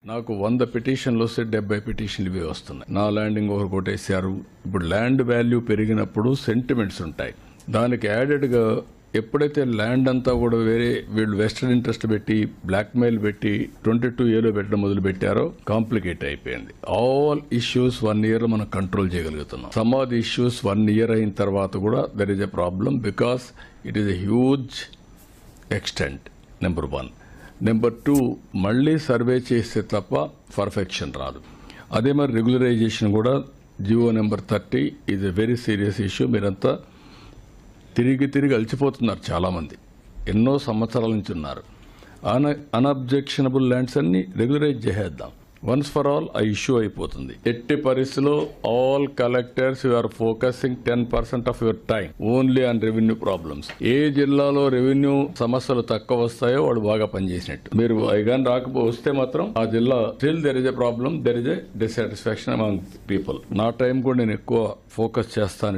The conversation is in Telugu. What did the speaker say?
నాకు 100 పిటిషన్లు వస్తే 70 పిటిషన్లు ఇవే వస్తున్నాయి. నా ల్యాండింగ్ ఓవర్ కొట్టేశారు. ఇప్పుడు ల్యాండ్ వాల్యూ పెరిగినప్పుడు సెంటిమెంట్స్ ఉంటాయి. దానికి యాడెడ్గా ఎప్పుడైతే ల్యాండ్ అంతా కూడా వేరే వీళ్ళు వెస్టర్న్ ఇంట్రెస్ట్ పెట్టి బ్లాక్మెయిల్ పెట్టి 22A పెట్టడం మొదలు పెట్టారో కాంప్లికేట్ అయిపోయింది. ఆల్ ఇష్యూస్ 1 year మనం కంట్రోల్ చేయగలుగుతున్నాం. Some of the issues 1 year అయిన తర్వాత కూడా there is a problem because it is a huge extent. Number 1. Number 2, మళ్ళీ సర్వే చేస్తే తప్ప పర్ఫెక్షన్ రాదు. అదే మరి రెగ్యులరైజేషన్ కూడా GO number 30 is a very serious issue. మీరంతా తిరిగి అలసిపోతున్నారు. చాలామంది ఎన్నో సంవత్సరాల నుంచి ఉన్నారు. అన్అబ్జెక్షనబుల్ ల్యాండ్స్ అన్ని రెగ్యులరైజ్ చేసేద్దాం. వన్స్ ఫర్ ఆల్ ఆ ఇష్యూ అయిపోతుంది. ఎట్టి పరిస్థితిలో all collectors you are focusing 10% of your time only on revenue problems. ఏ జిల్లాలో రెవెన్యూ సమస్యలు తక్కువ వస్తాయో వాడు బాగా పనిచేసినట్టు. మీరు ఐగాన్ వస్తే మాత్రం ఆ జిల్లా still there is a problem, there is a dissatisfaction among people. నా టైం కూడా నేను ఎక్కువ ఫోకస్ చేస్తాను.